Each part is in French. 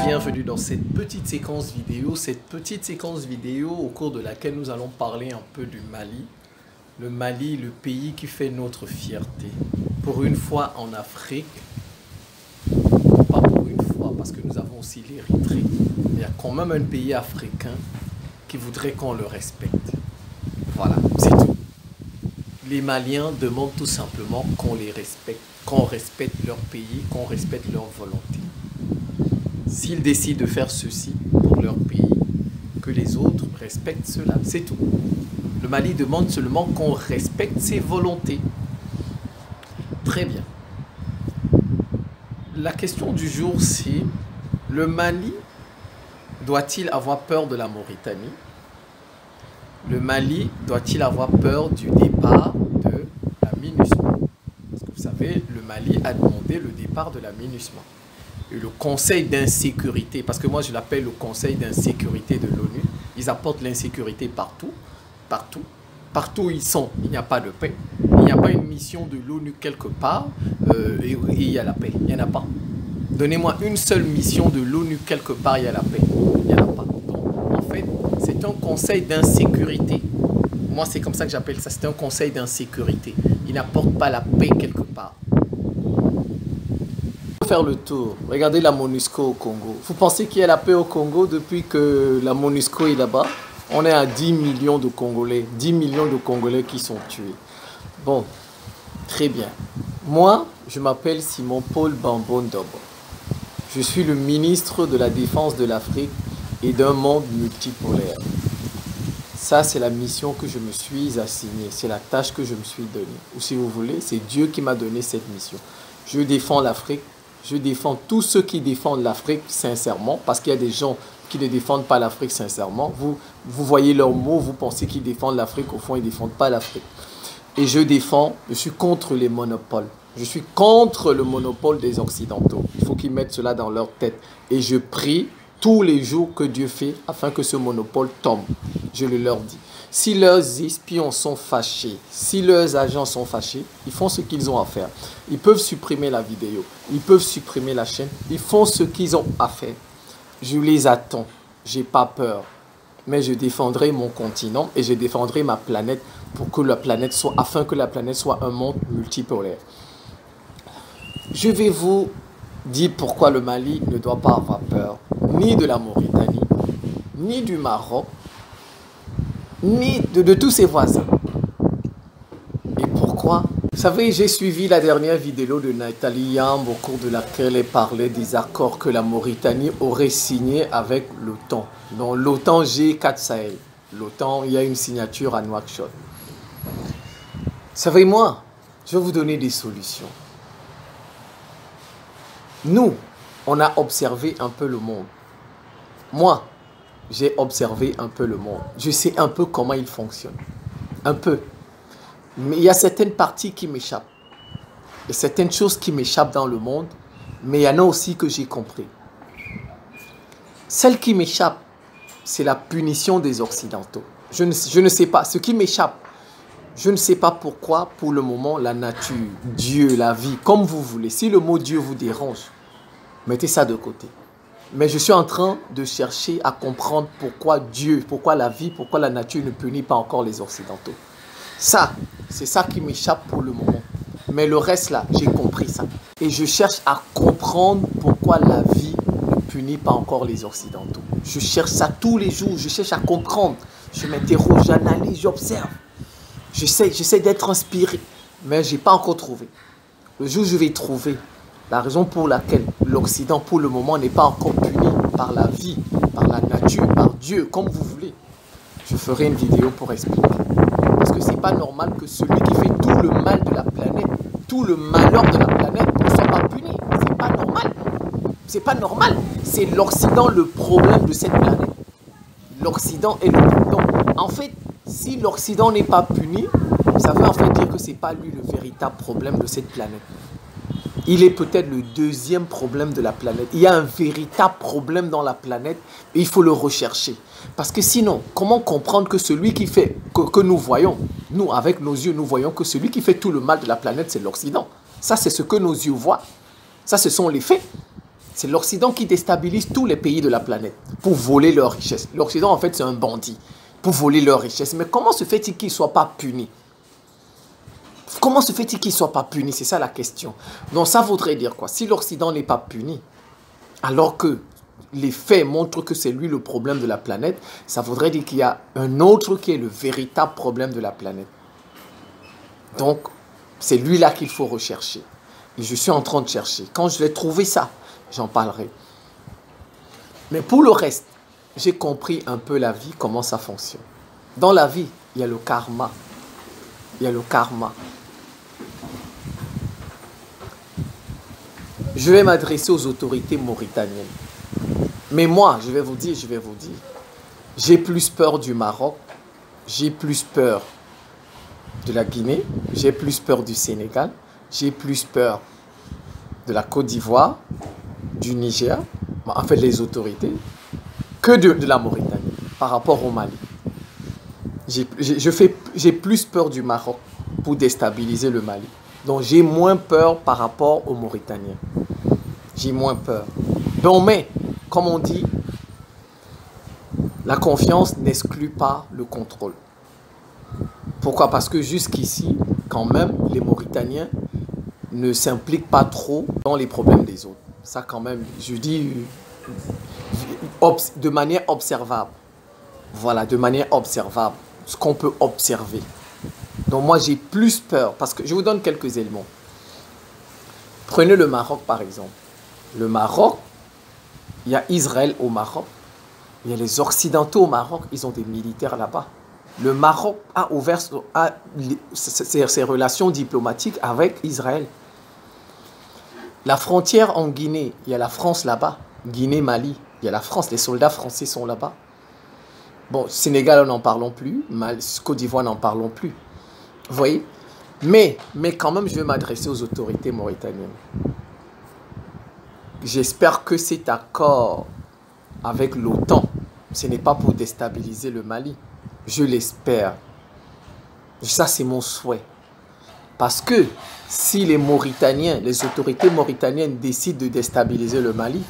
bienvenue dans cette petite séquence vidéo au cours de laquelle nous allons parler un peu du Mali. Le Mali, le pays qui fait notre fierté. Pour une fois en Afrique, pas pour une fois parce que nous avons aussi l'Érythrée, il y a quand même un pays africain qui voudrait qu'on le respecte. Voilà, c'est tout. Les Maliens demandent tout simplement qu'on les respecte, qu'on respecte leur pays, qu'on respecte leur volonté. S'ils décident de faire ceci pour leur pays, que les autres respectent cela, c'est tout. Le Mali demande seulement qu'on respecte ses volontés. Très bien. La question du jour, c'est: le Mali doit-il avoir peur de la Mauritanie? Le Mali doit-il avoir peur du départ de la MINUSMA? Parce que vous savez, le Mali a demandé le départ de la MINUSMA. Et le Conseil d'insécurité, parce que moi je l'appelle le Conseil d'insécurité de l'ONU, ils apportent l'insécurité partout, partout. Partout où ils sont, il n'y a pas de paix. Il n'y a pas une mission de l'ONU quelque part et il y a la paix. Il n'y en a pas. Donnez-moi une seule mission de l'ONU quelque part, il y a la paix. Il n'y en a pas. Donc, en fait, c'est un conseil d'insécurité. Moi, c'est comme ça que j'appelle ça. C'est un conseil d'insécurité. Il n'apporte pas la paix quelque part. Faire le tour. Regardez la MONUSCO au Congo. Vous pensez qu'il y a la paix au Congo depuis que la MONUSCO est là-bas? On est à 10 millions de Congolais. 10 millions de Congolais qui sont tués. Bon, très bien. Moi, je m'appelle Simon Paul Bambon-Dobo. Je suis le ministre de la Défense de l'Afrique et d'un monde multipolaire. Ça, c'est la mission que je me suis assignée. C'est la tâche que je me suis donnée. Ou si vous voulez, c'est Dieu qui m'a donné cette mission. Je défends l'Afrique. Je défends tous ceux qui défendent l'Afrique sincèrement, parce qu'il y a des gens qui ne défendent pas l'Afrique sincèrement. Vous voyez leurs mots, vous pensez qu'ils défendent l'Afrique, au fond, ils ne défendent pas l'Afrique. Et je suis contre les monopoles. Je suis contre le monopole des Occidentaux. Il faut qu'ils mettent cela dans leur tête. Et je prie tous les jours que Dieu fait afin que ce monopole tombe. Je le leur dis. Si leurs espions sont fâchés, si leurs agents sont fâchés, ils font ce qu'ils ont à faire. Ils peuvent supprimer la vidéo, ils peuvent supprimer la chaîne, ils font ce qu'ils ont à faire. Je les attends, j'ai pas peur. Mais je défendrai mon continent et je défendrai ma planète pour que la planète soit, afin que la planète soit un monde multipolaire. Je vais vous dire pourquoi le Mali ne doit pas avoir peur, ni de la Mauritanie, ni du Maroc, ni de tous ses voisins. Et pourquoi? Vous savez, j'ai suivi la dernière vidéo de Nathalie Yamb au cours de laquelle elle parlait des accords que la Mauritanie aurait signés avec l'OTAN. Dans l'OTAN G4 Sahel. L'OTAN, il y a une signature à Nouakchott. Vous savez, moi, je vais vous donner des solutions. Nous, on a observé un peu le monde. Moi, j'ai observé un peu le monde. Je sais un peu comment il fonctionne. Un peu. Mais il y a certaines parties qui m'échappent. Il y a certaines choses qui m'échappent dans le monde. Mais il y en a aussi que j'ai compris. Celle qui m'échappe, c'est la punition des Occidentaux. Je ne sais pas. Ce qui m'échappe, je ne sais pas pourquoi, pour le moment, la nature, Dieu, la vie, comme vous voulez. Si le mot Dieu vous dérange, mettez ça de côté. Mais je suis en train de chercher à comprendre pourquoi Dieu, pourquoi la vie, pourquoi la nature ne punit pas encore les Occidentaux. Ça, c'est ça qui m'échappe pour le moment. Mais le reste là, j'ai compris ça. Et je cherche à comprendre pourquoi la vie ne punit pas encore les Occidentaux. Je cherche ça tous les jours, je cherche à comprendre. Je m'interroge, j'analyse, j'observe. J'essaie d'être inspiré. Mais je n'ai pas encore trouvé. Le jour où je vais trouver la raison pour laquelle l'Occident, pour le moment, n'est pas encore puni par la vie, par la nature, par Dieu, comme vous voulez, je ferai une vidéo pour expliquer. Parce que ce n'est pas normal que celui qui fait tout le mal de la planète, tout le malheur de la planète, ne soit pas puni. Ce n'est pas normal. C'est pas normal. C'est l'Occident le problème de cette planète. L'Occident est le problème. En fait, si l'Occident n'est pas puni, ça veut en fait dire que ce n'est pas lui le véritable problème de cette planète. Il est peut-être le deuxième problème de la planète. Il y a un véritable problème dans la planète et il faut le rechercher. Parce que sinon, comment comprendre que celui qui fait, que nous voyons, nous avec nos yeux, nous voyons que celui qui fait tout le mal de la planète, c'est l'Occident. Ça, c'est ce que nos yeux voient. Ça, ce sont les faits. C'est l'Occident qui déstabilise tous les pays de la planète pour voler leurs richesses. L'Occident, en fait, c'est un bandit pour voler leurs richesses. Mais comment se fait-il qu'il ne soit pas puni? Comment se fait-il qu'il ne soit pas puni? C'est ça la question. Donc ça voudrait dire quoi? Si l'Occident n'est pas puni, alors que les faits montrent que c'est lui le problème de la planète, ça voudrait dire qu'il y a un autre qui est le véritable problème de la planète. Donc, c'est lui-là qu'il faut rechercher. Et je suis en train de chercher. Quand je vais trouver ça, j'en parlerai. Mais pour le reste, j'ai compris un peu la vie, comment ça fonctionne. Dans la vie, il y a le karma. Il y a le karma. Je vais m'adresser aux autorités mauritaniennes. Mais moi, je vais vous dire, j'ai plus peur du Maroc, j'ai plus peur de la Guinée, j'ai plus peur du Sénégal, j'ai plus peur de la Côte d'Ivoire, du Niger, en fait les autorités, que de la Mauritanie par rapport au Mali. J'ai plus peur du Maroc pour déstabiliser le Mali. Donc j'ai moins peur par rapport aux Mauritaniens. J'ai moins peur. Donc mais, comme on dit, la confiance n'exclut pas le contrôle. Pourquoi? Parce que jusqu'ici, quand même, les Mauritaniens ne s'impliquent pas trop dans les problèmes des autres. Ça quand même, je dis de manière observable. Voilà, de manière observable. Ce qu'on peut observer. Donc moi, j'ai plus peur. Parce que je vous donne quelques éléments. Prenez le Maroc, par exemple. Le Maroc, il y a Israël au Maroc. Il y a les Occidentaux au Maroc. Ils ont des militaires là-bas. Le Maroc a ouvert ses relations diplomatiques avec Israël. La frontière en Guinée, il y a la France là-bas. Guinée-Mali, il y a la France. Les soldats français sont là-bas. Bon, Sénégal, n'en parlons plus. Côte d'Ivoire, n'en parlons plus. Vous voyez? Mais quand même, je vais m'adresser aux autorités mauritaniennes. J'espère que cet accord avec l'OTAN, ce n'est pas pour déstabiliser le Mali. Je l'espère. Ça, c'est mon souhait. Parce que si les Mauritaniens, les autorités mauritaniennes décident de déstabiliser le Mali,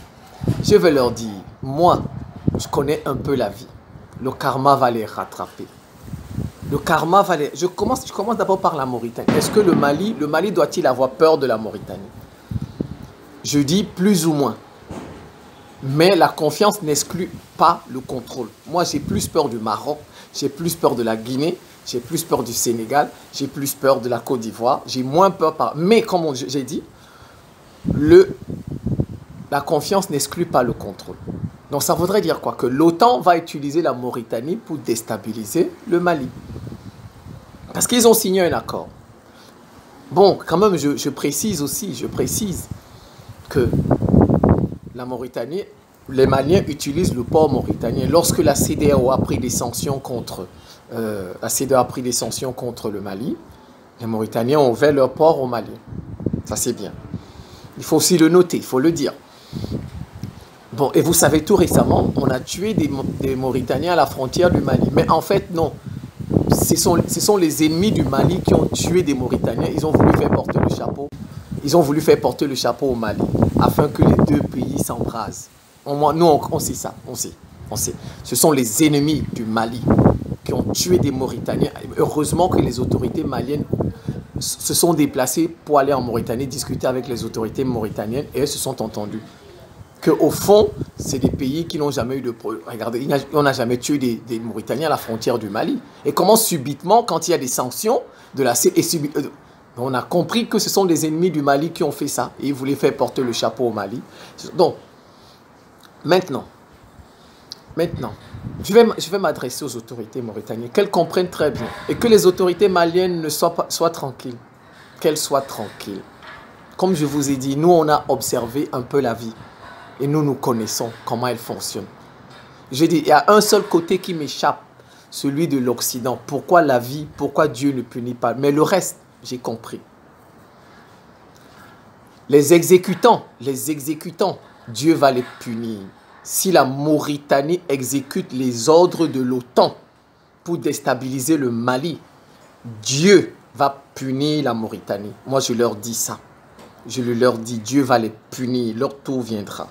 je vais leur dire, moi, je connais un peu la vie. Le karma va les rattraper. Le karma va les... Je commence d'abord par la Mauritanie. Est-ce que le Mali doit-il avoir peur de la Mauritanie? Je dis plus ou moins. Mais la confiance n'exclut pas le contrôle. Moi, j'ai plus peur du Maroc, j'ai plus peur de la Guinée, j'ai plus peur du Sénégal, j'ai plus peur de la Côte d'Ivoire, j'ai moins peur par... Mais comme j'ai dit, la confiance n'exclut pas le contrôle. Donc ça voudrait dire quoi? Que l'OTAN va utiliser la Mauritanie pour déstabiliser le Mali. Parce qu'ils ont signé un accord. Bon, quand même, je précise que la Mauritanie, les Maliens utilisent le port mauritanien. Lorsque la CEDEAO a pris des sanctions contre, le Mali, les Mauritaniens ont ouvert leur port au Mali. Ça, c'est bien. Il faut aussi le noter, il faut le dire. Bon, et vous savez, tout récemment, on a tué des Mauritaniens à la frontière du Mali. Mais en fait, non. Ce sont les ennemis du Mali qui ont tué des Mauritaniens. Ils ont voulu faire porter le chapeau. Ils ont voulu faire porter le chapeau au Mali afin que les deux pays s'embrasent. Nous, on sait ça. On sait. Ce sont les ennemis du Mali qui ont tué des Mauritaniens. Heureusement que les autorités maliennes se sont déplacées pour aller en Mauritanie discuter avec les autorités mauritaniennes et elles se sont entendues. Qu'au fond, c'est des pays qui n'ont jamais eu de... Regardez, on n'a jamais tué des Mauritaniens à la frontière du Mali. Et comment subitement, quand il y a des sanctions, on a compris que ce sont des ennemis du Mali qui ont fait ça. Et ils voulaient faire porter le chapeau au Mali. Donc, maintenant, je vais m'adresser aux autorités mauritaniennes, qu'elles comprennent très bien. Et que les autorités maliennes soient tranquilles. Qu'elles soient tranquilles. Comme je vous ai dit, nous, on a observé un peu la vie. Et nous connaissons comment elle fonctionne. Je dis, il y a un seul côté qui m'échappe, celui de l'Occident. Pourquoi la vie, pourquoi Dieu ne punit pas? Mais le reste, j'ai compris. Les exécutants, Dieu va les punir. Si la Mauritanie exécute les ordres de l'OTAN pour déstabiliser le Mali, Dieu va punir la Mauritanie. Moi, je leur dis ça. Je le leur dis, Dieu va les punir, leur tour viendra.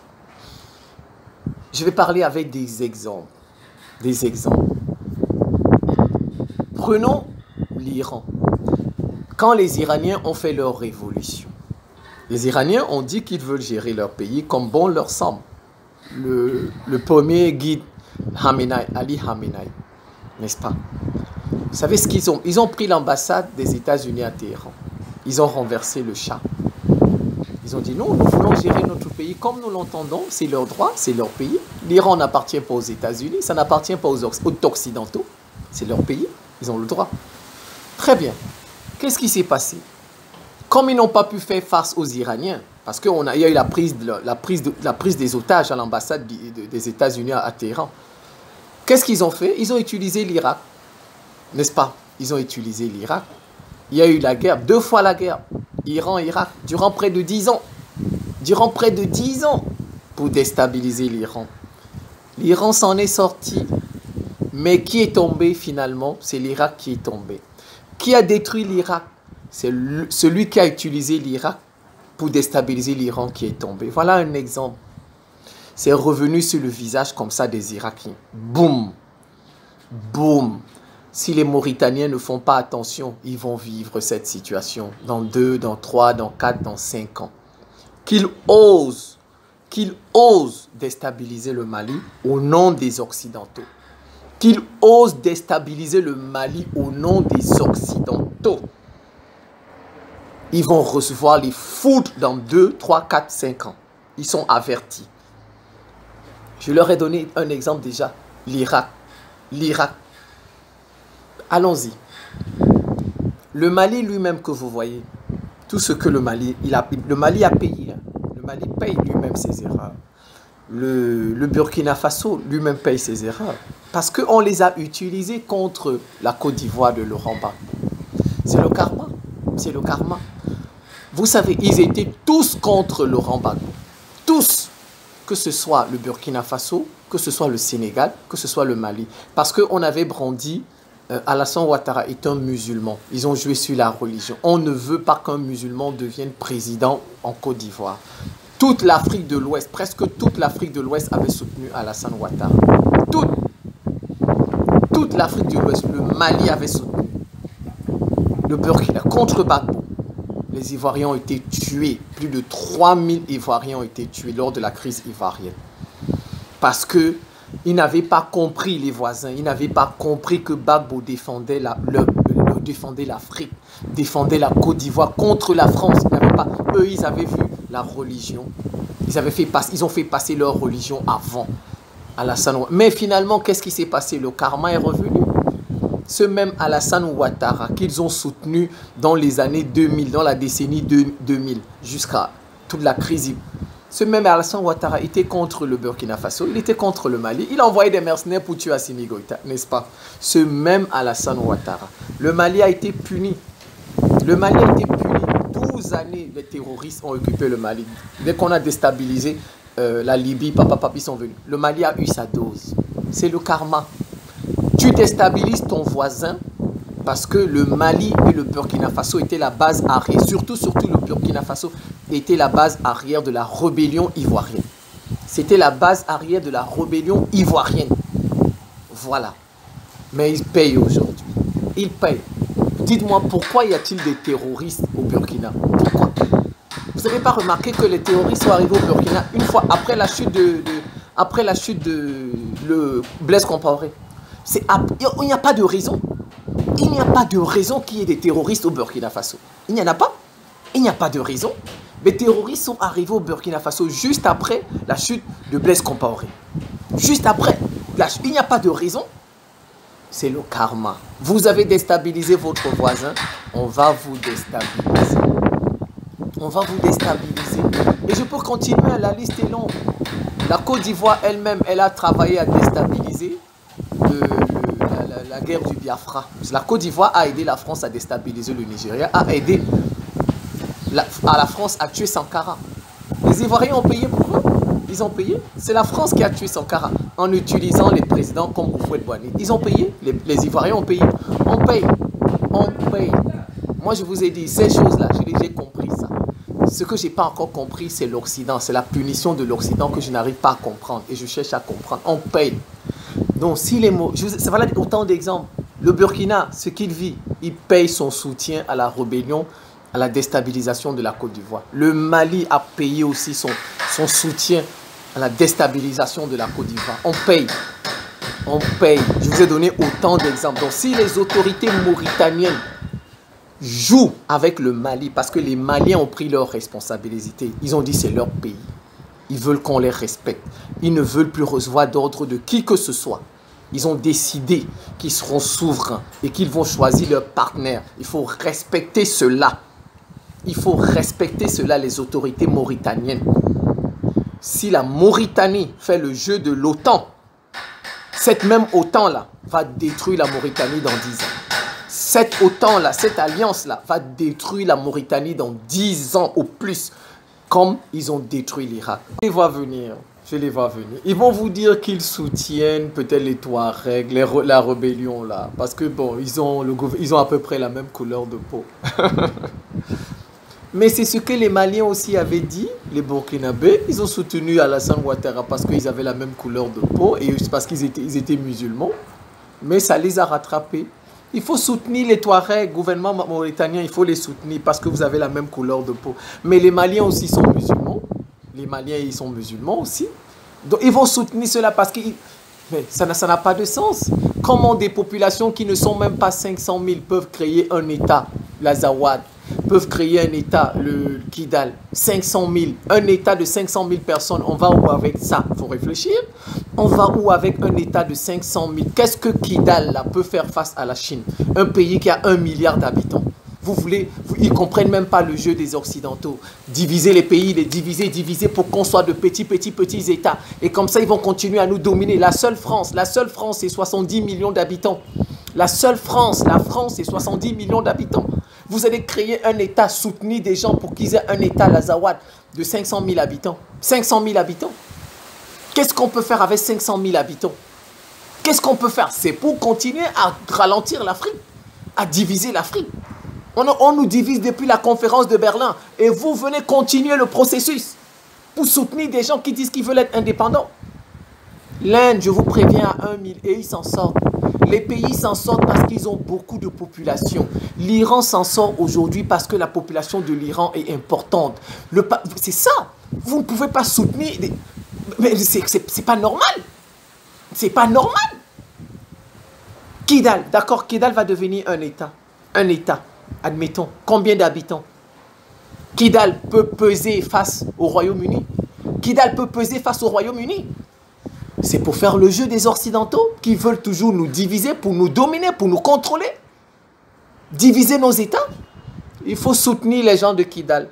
Je vais parler avec des exemples. Des exemples. Prenons l'Iran. Quand les Iraniens ont fait leur révolution, les Iraniens ont dit qu'ils veulent gérer leur pays comme bon leur semble. Le premier guide, Ali Khamenei, n'est-ce pas? Vous savez ce qu'ils ont? Ils ont pris l'ambassade des États-Unis à Téhéran. Ils ont renversé le Shah. Ils ont dit non, nous voulons gérer notre pays comme nous l'entendons, c'est leur droit, c'est leur pays. L'Iran n'appartient pas aux États-Unis, ça n'appartient pas aux Occidentaux, c'est leur pays, ils ont le droit. Très bien. Qu'est-ce qui s'est passé? Comme ils n'ont pas pu faire face aux Iraniens, parce qu'il y a eu la prise des otages à l'ambassade des États-Unis à Téhéran, qu'est-ce qu'ils ont fait? Ils ont utilisé l'Irak, n'est-ce pas? Ils ont utilisé l'Irak. Il y a eu la guerre, 2 fois la guerre, Iran-Irak, durant près de 10 ans. Durant près de 10 ans pour déstabiliser l'Iran. L'Iran s'en est sorti. Mais qui est tombé finalement? C'est l'Irak qui est tombé. Qui a détruit l'Irak? C'est celui qui a utilisé l'Irak pour déstabiliser l'Iran qui est tombé. Voilà un exemple. C'est revenu sur le visage comme ça des Irakiens. Boum! Boum! Si les Mauritaniens ne font pas attention, ils vont vivre cette situation dans 2, dans 3, dans 4, dans 5 ans. Qu'ils osent déstabiliser le Mali au nom des Occidentaux. Qu'ils osent déstabiliser le Mali au nom des Occidentaux. Ils vont recevoir les foudres dans 2, 3, 4, 5 ans. Ils sont avertis. Je leur ai donné un exemple déjà. L'Irak. Allons-y. Le Mali lui-même que vous voyez, tout ce que le Mali a payé. Hein. Le Mali paye lui-même ses erreurs. Le Burkina Faso lui-même paye ses erreurs. Parce qu'on les a utilisés contre la Côte d'Ivoire de Laurent Gbagbo. C'est le karma. C'est le karma. Vous savez, ils étaient tous contre Laurent Gbagbo. Tous. Que ce soit le Burkina Faso, que ce soit le Sénégal, que ce soit le Mali. Parce qu'on avait brandi... Alassane Ouattara est un musulman. Ils ont joué sur la religion. On ne veut pas qu'un musulman devienne président en Côte d'Ivoire. Toute l'Afrique de l'Ouest, presque toute l'Afrique de l'Ouest avait soutenu Alassane Ouattara. Toute l'Afrique de l'Ouest, le Mali avait soutenu. Le Burkina contre Gbagbo. Les Ivoiriens ont été tués. Plus de 3000 Ivoiriens ont été tués lors de la crise ivoirienne. Parce que ils n'avaient pas compris, les voisins, ils n'avaient pas compris que Gbagbo défendait l'Afrique, défendait la Côte d'Ivoire contre la France. Eux, ils avaient vu la religion. Ils ont fait passer leur religion avant Alassane Ouattara. Mais finalement, qu'est-ce qui s'est passé? Le karma est revenu. Ce même Alassane Ouattara qu'ils ont soutenu dans les années 2000, dans la décennie 2000, jusqu'à toute la crise. Ce même Alassane Ouattara était contre le Burkina Faso, il était contre le Mali. Il a envoyé des mercenaires pour tuer Assimi Goïta, n'est-ce pas? Ce même Alassane Ouattara. Le Mali a été puni. Le Mali a été puni. 12 années, les terroristes ont occupé le Mali. Dès qu'on a déstabilisé la Libye, papi sont venus. Le Mali a eu sa dose. C'est le karma. Tu déstabilises ton voisin parce que le Mali et le Burkina Faso étaient la base arrière. Surtout le Burkina Faso était la base arrière de la rébellion ivoirienne. C'était la base arrière de la rébellion ivoirienne. Voilà. Mais ils payent aujourd'hui. Ils payent. Dites-moi, pourquoi y a-t-il des terroristes au Burkina? Pourquoi? Vous n'avez pas remarqué que les terroristes sont arrivés au Burkina une fois après la chute de Blaise Compaoré? Il n'y a pas de raison. Il n'y a pas de raison qu'il y ait des terroristes au Burkina Faso. Il n'y en a pas. Il n'y a pas de raison. Les terroristes sont arrivés au Burkina Faso juste après la chute de Blaise Compaoré. Juste après. Il n'y a pas de raison. C'est le karma. Vous avez déstabilisé votre voisin. On va vous déstabiliser. On va vous déstabiliser. Et je peux continuer, la liste est longue. La Côte d'Ivoire elle-même, elle a travaillé à déstabiliser la guerre du Biafra. La Côte d'Ivoire a aidé la France à déstabiliser le Nigeria, a aidé la France à tuer Sankara. Les Ivoiriens ont payé pour eux. Ils ont payé. C'est la France qui a tué Sankara en utilisant les présidents comme Houphouët-Boigny. Ils ont payé. Les Ivoiriens ont payé. On paye. On paye. Moi, je vous ai dit, ces choses-là, j'ai compris ça. ce que je n'ai pas encore compris, c'est l'Occident. C'est la punition de l'Occident que je n'arrive pas à comprendre. Et je cherche à comprendre. On paye. Donc, si les mots... Ça va là autant d'exemples. Le Burkina, ce qu'il vit, il paye son soutien à la rébellion, à la déstabilisation de la Côte d'Ivoire. Le Mali a payé aussi son soutien à la déstabilisation de la Côte d'Ivoire. On paye. On paye. Je vous ai donné autant d'exemples. Donc, si les autorités mauritaniennes jouent avec le Mali, parce que les Maliens ont pris leurs responsabilités, ils ont dit c'est leur pays. Ils veulent qu'on les respecte. Ils ne veulent plus recevoir d'ordre de qui que ce soit. Ils ont décidé qu'ils seront souverains et qu'ils vont choisir leur partenaire. Il faut respecter cela. Il faut respecter cela, les autorités mauritaniennes. Si la Mauritanie fait le jeu de l'OTAN, cette même OTAN-là va détruire la Mauritanie dans 10 ans. Cette OTAN-là, cette alliance-là va détruire la Mauritanie dans 10 ans au plus, comme ils ont détruit l'Irak. Je les vois venir. Je les vois venir. Ils vont vous dire qu'ils soutiennent peut-être les Touaregs, la rébellion là, parce que bon, ils ont à peu près la même couleur de peau. Mais c'est ce que les Maliens aussi avaient dit, les Burkinabés. Ils ont soutenu Alassane Ouattara parce qu'ils avaient la même couleur de peau et parce qu'ils étaient musulmans. Mais ça les a rattrapés. Il faut soutenir les Touaregs, gouvernement mauritanien, il faut les soutenir parce que vous avez la même couleur de peau. Mais les Maliens aussi sont musulmans. Les Maliens, ils sont musulmans aussi. Donc, ils vont soutenir cela parce que mais ça n'a pas de sens. Comment des populations qui ne sont même pas 500 000 peuvent créer un État, l'Azawad, peuvent créer un État, le Kidal, 500 000, un État de 500 000 personnes, on va où avec ça? Il faut réfléchir. On va où avec un État de 500 000? Qu'est-ce que Kidal là, peut faire face à la Chine? Un pays qui a 1 milliard d'habitants. Ils ne comprennent même pas le jeu des Occidentaux. Diviser les pays, les diviser pour qu'on soit de petits États. Et comme ça, ils vont continuer à nous dominer. La seule France, c'est 70 millions d'habitants. La France, c'est 70 millions d'habitants. Vous allez créer un État, soutenir des gens pour qu'ils aient un État, l'Azawad, de 500 000 habitants. 500 000 habitants. Qu'est-ce qu'on peut faire avec 500 000 habitants? Qu'est-ce qu'on peut faire? C'est pour continuer à ralentir l'Afrique, à diviser l'Afrique. On nous divise depuis la conférence de Berlin. Et vous venez continuer le processus pour soutenir des gens qui disent qu'ils veulent être indépendants. L'Inde, je vous préviens, à 1 000, et ils s'en sortent. Les pays s'en sortent parce qu'ils ont beaucoup de population. L'Iran s'en sort aujourd'hui parce que la population de l'Iran est importante. C'est ça. Vous ne pouvez pas soutenir... Mais c'est pas normal. C'est pas normal. Kidal, d'accord, Kidal va devenir un État. Un État. Admettons, combien d'habitants? Kidal peut peser face au Royaume-Uni. Kidal peut peser face au Royaume-Uni. C'est pour faire le jeu des Occidentaux qui veulent toujours nous diviser, pour nous dominer, pour nous contrôler. Diviser nos États. Il faut soutenir les gens de Kidal.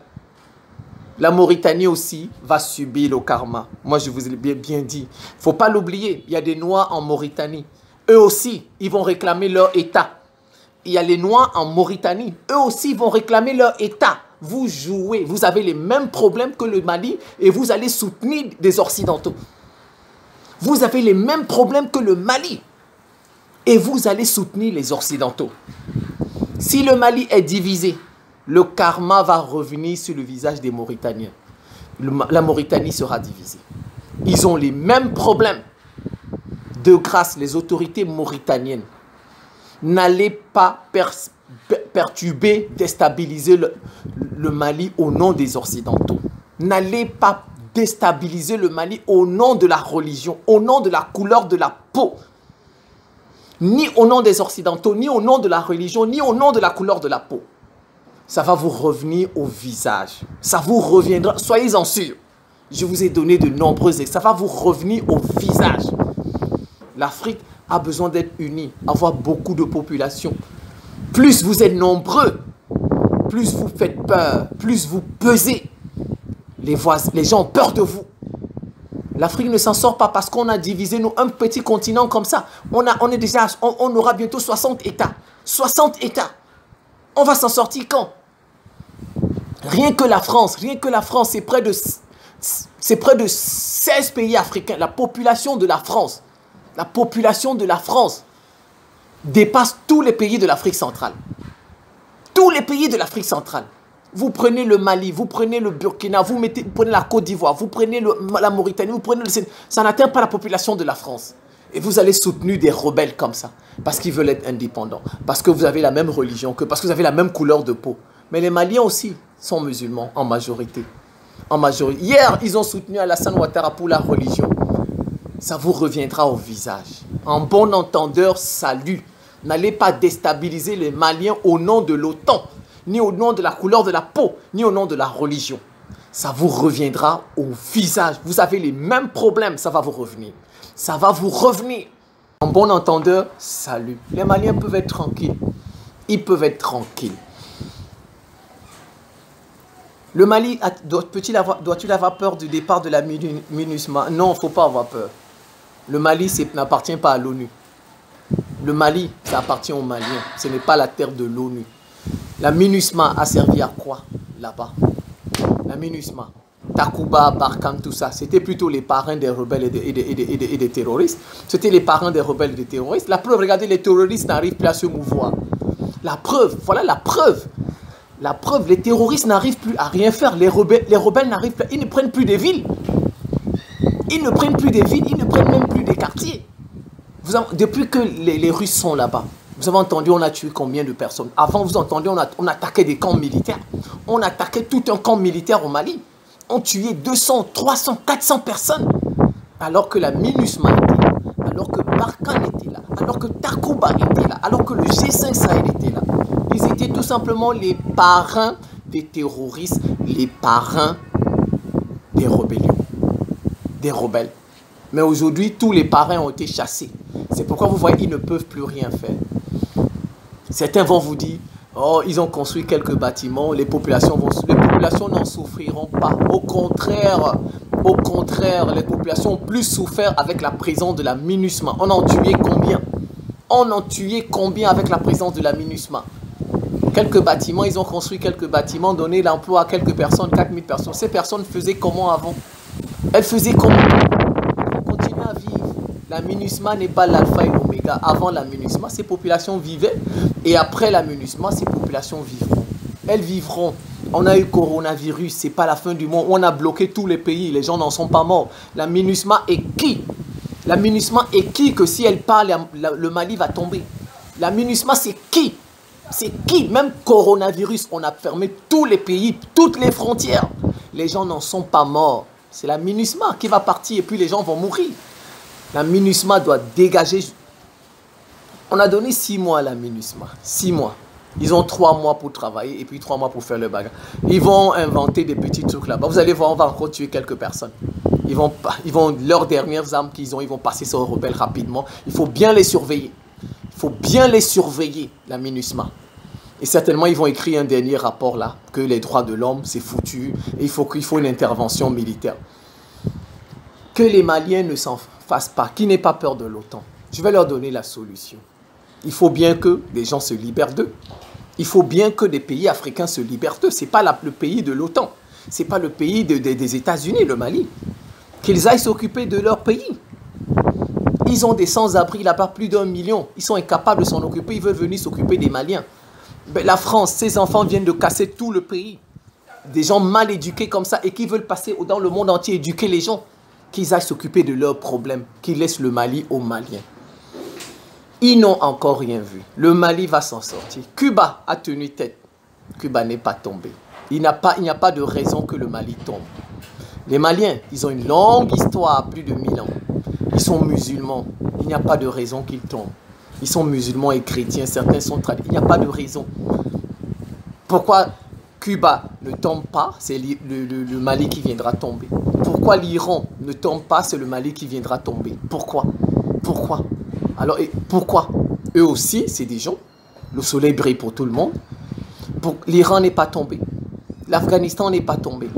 La Mauritanie aussi va subir le karma. Moi, je vous ai bien dit. Il ne faut pas l'oublier. Il y a des Noirs en Mauritanie. Eux aussi, ils vont réclamer leur État. Il y a les Noirs en Mauritanie. Eux aussi vont réclamer leur État. Vous jouez. Vous avez les mêmes problèmes que le Mali et vous allez soutenir des Occidentaux. Vous avez les mêmes problèmes que le Mali et vous allez soutenir les Occidentaux. Si le Mali est divisé, le karma va revenir sur le visage des Mauritaniens. La Mauritanie sera divisée. Ils ont les mêmes problèmes. De grâce, les autorités mauritaniennes, n'allez pas perturber, déstabiliser le Mali au nom des Occidentaux. N'allez pas déstabiliser le Mali au nom de la religion, au nom de la couleur de la peau. Ni au nom des Occidentaux, ni au nom de la religion, ni au nom de la couleur de la peau. Ça va vous revenir au visage. Ça vous reviendra, soyez-en sûrs. Je vous ai donné de nombreux exemples. Ça va vous revenir au visage. L'Afrique a besoin d'être unie, avoir beaucoup de population. Plus vous êtes nombreux, plus vous faites peur, plus vous pesez. Les gens ont peur de vous. L'Afrique ne s'en sort pas parce qu'on a divisé nous un petit continent comme ça. On aura bientôt 60 États. 60 États. On va s'en sortir quand? Rien que la France, c'est près de 16 pays africains. La population de la France dépasse tous les pays de l'Afrique centrale. Tous les pays de l'Afrique centrale. Vous prenez le Mali, vous prenez le Burkina, vous prenez la Côte d'Ivoire, vous prenez la Mauritanie, vous prenez le Sénégal. Ça n'atteint pas la population de la France. Et vous allez soutenir des rebelles comme ça, parce qu'ils veulent être indépendants, parce que vous avez la même religion que, parce que vous avez la même couleur de peau. Mais les Maliens aussi sont musulmans en majorité. En majorité. Hier, ils ont soutenu Alassane Ouattara pour la religion. Ça vous reviendra au visage. En bon entendeur, salut. N'allez pas déstabiliser les Maliens au nom de l'OTAN, ni au nom de la couleur de la peau, ni au nom de la religion. Ça vous reviendra au visage. Vous avez les mêmes problèmes, ça va vous revenir. Ça va vous revenir. En bon entendeur, salut. Les Maliens peuvent être tranquilles. Ils peuvent être tranquilles. Le Mali, doit-il avoir peur du départ de la MINUSMA? Non, il ne faut pas avoir peur. Le Mali n'appartient pas à l'ONU. Le Mali, ça appartient aux Maliens. Ce n'est pas la terre de l'ONU. La MINUSMA a servi à quoi là-bas? La MINUSMA, Takuba, Barkhane, tout ça, c'était plutôt les parrains des rebelles et des terroristes. C'était les parrains des rebelles et des terroristes. La preuve, regardez, les terroristes n'arrivent plus à se mouvoir. La preuve, voilà la preuve. La preuve, les terroristes n'arrivent plus à rien faire. Les rebelles n'arrivent plus, ils ne prennent plus des villes. Ils ne prennent plus des villes, ils ne prennent même plus des quartiers. Depuis que les Russes sont là-bas, vous avez entendu, on a tué combien de personnes? Avant, vous entendez, on attaquait des camps militaires. On attaquait tout un camp militaire au Mali. On tuait 200, 300, 400 personnes. Alors que la MINUSMA était là, alors que Barkhane était là, alors que Takuba était là, alors que le G5 Sahel était là. Ils étaient tout simplement les parrains des terroristes, les parrains des rébellions, des rebelles. Mais aujourd'hui, tous les parrains ont été chassés. C'est pourquoi vous voyez, ils ne peuvent plus rien faire. Certains vont vous dire, oh, ils ont construit quelques bâtiments, les populations n'en souffriront pas. Au contraire, les populations ont plus souffert avec la présence de la MINUSMA. On en tuait combien? On en tuait combien avec la présence de la MINUSMA? Quelques bâtiments, ils ont construit quelques bâtiments, donné l'emploi à quelques personnes, 4000 personnes. Ces personnes faisaient comment avant? Elles faisaient comment? On continue à vivre. La MINUSMA n'est pas l'alpha et l'oméga. Avant la MINUSMA, ces populations vivaient. Et après la MINUSMA, ces populations vivront. Elles vivront. On a eu coronavirus, c'est pas la fin du monde. On a bloqué tous les pays, les gens n'en sont pas morts. La MINUSMA est qui? La MINUSMA est qui que si elle parle, le Mali va tomber? La MINUSMA, c'est qui? C'est qui? Même coronavirus, on a fermé tous les pays, toutes les frontières. Les gens n'en sont pas morts. C'est la MINUSMA qui va partir et puis les gens vont mourir. La MINUSMA doit dégager. On a donné 6 mois à la MINUSMA. 6 mois. Ils ont 3 mois pour travailler et puis 3 mois pour faire le bagarre. Ils vont inventer des petits trucs là-bas. Vous allez voir, on va encore tuer quelques personnes. Leurs dernières armes qu'ils ont, ils vont passer sur les rebelles rapidement. Il faut bien les surveiller. Il faut bien les surveiller, la MINUSMA. Et certainement, ils vont écrire un dernier rapport là, que les droits de l'homme, c'est foutu, et il faut une intervention militaire. Que les Maliens ne s'en fassent pas, qu'ils n'aient pas peur de l'OTAN. Je vais leur donner la solution. Il faut bien que les gens se libèrent d'eux. Il faut bien que des pays africains se libèrent d'eux. Ce n'est pas le pays de l'OTAN. Ce n'est pas le pays des États-Unis, le Mali. Qu'ils aillent s'occuper de leur pays. Ils ont des sans-abri là-bas, plus d'1 million. Ils sont incapables de s'en occuper, ils veulent venir s'occuper des Maliens. Ben, la France, ses enfants viennent de casser tout le pays. Des gens mal éduqués comme ça et qui veulent passer dans le monde entier, éduquer les gens. Qu'ils aillent s'occuper de leurs problèmes, qu'ils laissent le Mali aux Maliens. Ils n'ont encore rien vu. Le Mali va s'en sortir. Cuba a tenu tête. Cuba n'est pas tombé. Il n'y a pas de raison que le Mali tombe. Les Maliens, ils ont une longue histoire, plus de 1000 ans. Ils sont musulmans. Il n'y a pas de raison qu'ils tombent. Ils sont musulmans et chrétiens. Certains sont traditionnels. Il n'y a pas de raison. Pourquoi Cuba ne tombe pas? C'est le Mali qui viendra tomber. Pourquoi l'Iran ne tombe pas? C'est le Mali qui viendra tomber. Pourquoi? Pourquoi? Alors, pourquoi? Eux aussi, c'est des gens. Le soleil brille pour tout le monde. L'Iran n'est pas tombé. L'Afghanistan n'est pas tombé.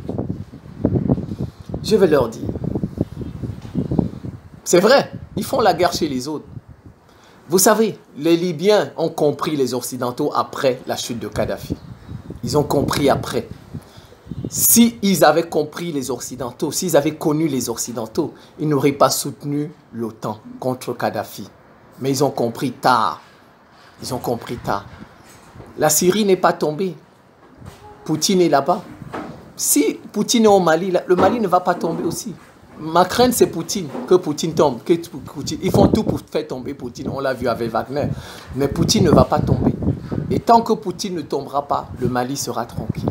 Je vais leur dire. C'est vrai, ils font la guerre chez les autres. Vous savez, les Libyens ont compris les Occidentaux après la chute de Kadhafi. Ils ont compris après. S'ils avaient compris les Occidentaux, s'ils avaient connu les Occidentaux, ils n'auraient pas soutenu l'OTAN contre Kadhafi. Mais ils ont compris tard. Ils ont compris tard. La Syrie n'est pas tombée. Poutine est là-bas. Si Poutine est au Mali, le Mali ne va pas tomber aussi. Ma crainte, c'est Poutine, que Poutine tombe. Ils font tout pour faire tomber Poutine. On l'a vu avec Wagner. Mais Poutine ne va pas tomber. Et tant que Poutine ne tombera pas, le Mali sera tranquille.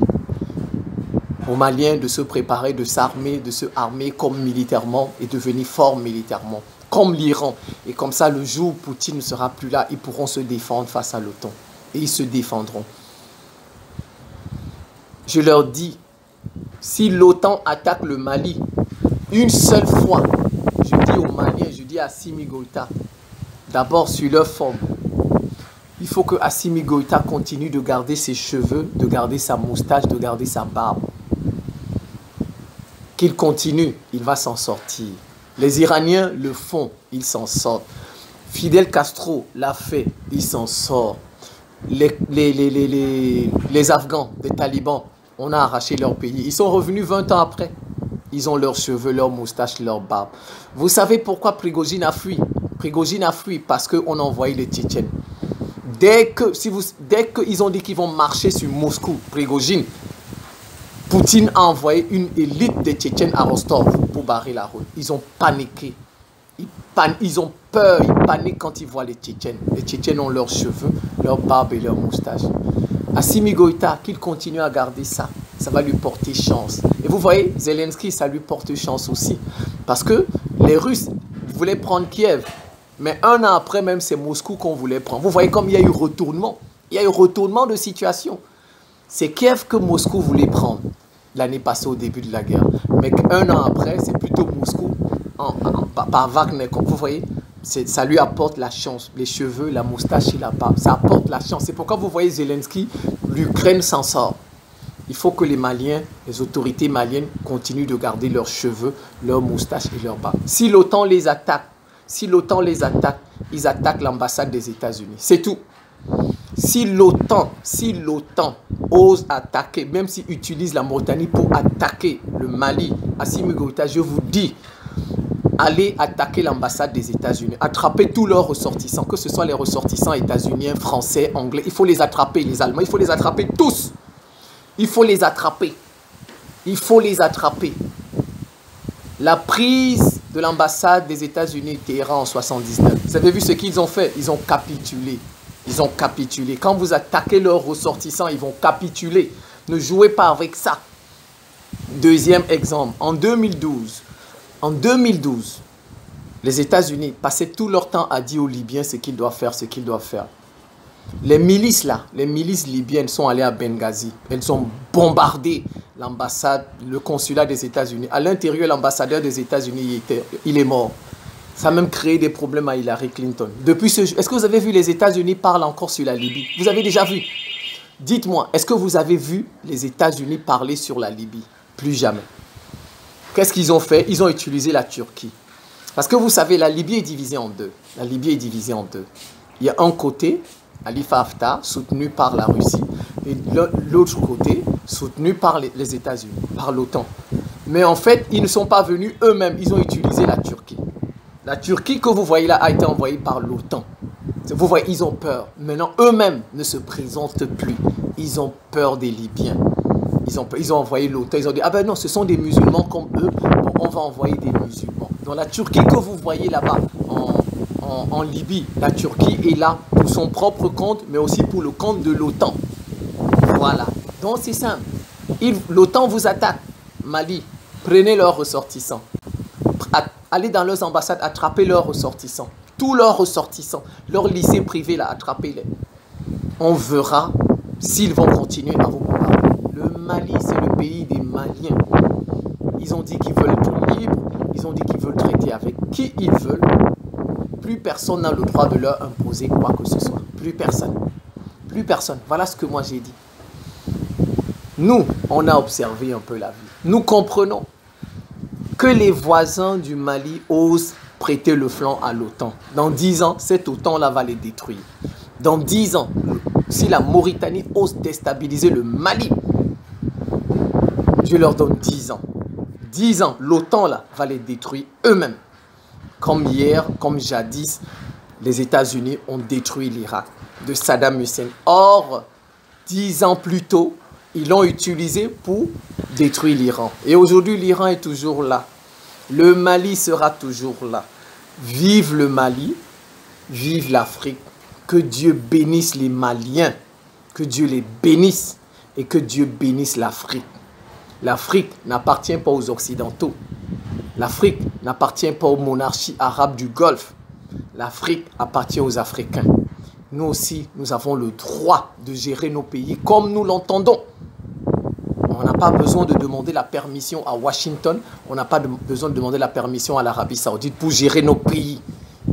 Aux Maliens de se préparer, de s'armer, de se armer comme militairement et devenir fort militairement, comme l'Iran. Et comme ça, le jour où Poutine ne sera plus là, ils pourront se défendre face à l'OTAN. Et ils se défendront. Je leur dis, si l'OTAN attaque le Mali, une seule fois, je dis aux Maliens, je dis à Assimi Goïta, d'abord sur leur forme, il faut que Assimi Goïta continue de garder ses cheveux, de garder sa moustache, de garder sa barbe. Qu'il continue, il va s'en sortir. Les Iraniens le font, ils s'en sortent. Fidel Castro l'a fait, il s'en sort. Les Afghans, les talibans, on a arraché leur pays. Ils sont revenus 20 ans après. Ils ont leurs cheveux, leurs moustaches, leurs barbes. Vous savez pourquoi Prigojine a fui? Prigojine a fui parce qu'on a envoyé les Tchétchènes. Dès qu'ils ont dit qu'ils vont marcher sur Moscou, Prigojine, Poutine a envoyé une élite de Tchétchènes à Rostov pour barrer la route. Ils ont paniqué. Ils ont peur, ils paniquent quand ils voient les Tchétchènes. Les Tchétchènes ont leurs cheveux, leurs barbes et leurs moustaches. Assimi Goïta, qu'il continue à garder ça, ça va lui porter chance. Et vous voyez, Zelensky, ça lui porte chance aussi. Parce que les Russes voulaient prendre Kiev. Mais un an après, même, c'est Moscou qu'on voulait prendre. Vous voyez comme il y a eu retournement. Il y a eu retournement de situation. C'est Kiev que Moscou voulait prendre l'année passée au début de la guerre. Mais un an après, c'est plutôt Moscou par Wagner. Comme vous voyez, ça lui apporte la chance. Les cheveux, la moustache et la barbe, ça apporte la chance. C'est pourquoi vous voyez Zelensky, l'Ukraine s'en sort. Il faut que les Maliens, les autorités maliennes continuent de garder leurs cheveux, leurs moustaches et leurs barbes. Si l'OTAN les attaque, ils attaquent l'ambassade des États-Unis. C'est tout. Si l'OTAN ose attaquer, même s'ils utilisent la Mauritanie pour attaquer le Mali, Assimi Goïta, je vous dis, allez attaquer l'ambassade des États-Unis. Attrapez tous leurs ressortissants, que ce soit les ressortissants états-uniens, français, anglais. Il faut les attraper, les Allemands. Il faut les attraper tous. Il faut les attraper. Il faut les attraper. La prise de l'ambassade des États-Unis Téhéran en 79. Vous avez vu ce qu'ils ont fait? Ils ont capitulé. Ils ont capitulé. Quand vous attaquez leurs ressortissants, ils vont capituler. Ne jouez pas avec ça. Deuxième exemple, en 2012, les États-Unis passaient tout leur temps à dire aux Libyens ce qu'ils doivent faire, ce qu'ils doivent faire. Les milices là, les milices libyennes sont allées à Benghazi. Elles ont bombardé l'ambassade, le consulat des États-Unis. À l'intérieur, l'ambassadeur des États-Unis, il est mort. Ça a même créé des problèmes à Hillary Clinton. Depuis ce jour, est-ce que vous avez vu les États-Unis parler encore sur la Libye? Vous avez déjà vu? Dites-moi, est-ce que vous avez vu les États-Unis parler sur la Libye? Plus jamais. Qu'est-ce qu'ils ont fait? Ils ont utilisé la Turquie. Parce que vous savez, la Libye est divisée en deux. La Libye est divisée en deux. Il y a un côté, Khalifa Haftar, soutenu par la Russie, et l'autre côté, soutenu par les États-Unis, par l'OTAN. Mais en fait, ils ne sont pas venus eux-mêmes, ils ont utilisé la Turquie. La Turquie que vous voyez là a été envoyée par l'OTAN. Vous voyez, ils ont peur. Maintenant, eux-mêmes ne se présentent plus. Ils ont peur des Libyens. Ils ont envoyé l'OTAN. Ils ont dit, ah ben non, ce sont des musulmans comme eux. Bon, on va envoyer des musulmans. Dans la Turquie que vous voyez là-bas, en Libye, la Turquie est là pour son propre compte, mais aussi pour le compte de l'OTAN. Voilà. Donc c'est simple. L'OTAN vous attaque. Mali, prenez leurs ressortissants. Allez dans leurs ambassades, attrapez leurs ressortissants. Tous leurs ressortissants. Leurs lycées privés, là, attrapez-les. On verra s'ils vont continuer à vous bombarder. Le Mali, c'est le pays des Maliens. Ils ont dit qu'ils veulent être libres. Ils ont dit qu'ils veulent traiter avec qui ils veulent. Plus personne n'a le droit de leur imposer quoi que ce soit. Plus personne. Plus personne. Voilà ce que moi j'ai dit. Nous, on a observé un peu la vie. Nous comprenons que les voisins du Mali osent prêter le flanc à l'OTAN. Dans 10 ans, cette OTAN-là va les détruire. Dans 10 ans, si la Mauritanie ose déstabiliser le Mali, je leur donne 10 ans. 10 ans, l'OTAN-là va les détruire eux-mêmes. Comme hier, comme jadis, les États-Unis ont détruit l'Irak de Saddam Hussein. Or, 10 ans plus tôt, Ils l'ont utilisé pour détruire l'Iran. Et aujourd'hui, l'Iran est toujours là. Le Mali sera toujours là. Vive le Mali, vive l'Afrique. Que Dieu bénisse les Maliens, que Dieu les bénisse et que Dieu bénisse l'Afrique. L'Afrique n'appartient pas aux Occidentaux. L'Afrique n'appartient pas aux monarchies arabes du Golfe. L'Afrique appartient aux Africains. Nous aussi, nous avons le droit de gérer nos pays comme nous l'entendons. On n'a pas besoin de demander la permission à Washington. On n'a pas besoin de demander la permission à l'Arabie Saoudite pour gérer nos pays.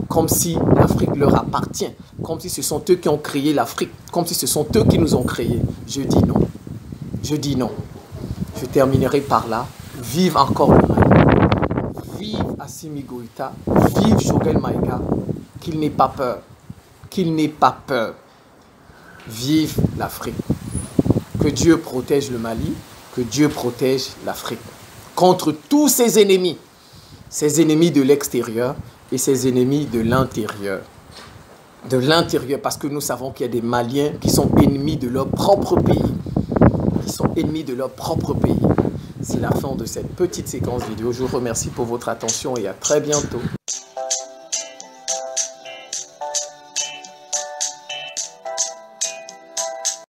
Comme si l'Afrique leur appartient. Comme si ce sont eux qui ont créé l'Afrique. Comme si ce sont eux qui nous ont créés. Je dis non. Je dis non. Je terminerai par là. Vive encore le Mali. Vive Assimi Goïta. Vive Choguel Maïga. Qu'il n'ait pas peur. Qu'il n'ait pas peur. Vive l'Afrique. Que Dieu protège le Mali. Que Dieu protège l'Afrique. Contre tous ses ennemis. Ses ennemis de l'extérieur et ses ennemis de l'intérieur. De l'intérieur, parce que nous savons qu'il y a des Maliens qui sont ennemis de leur propre pays. Qui sont ennemis de leur propre pays. C'est la fin de cette petite séquence vidéo. Je vous remercie pour votre attention et à très bientôt.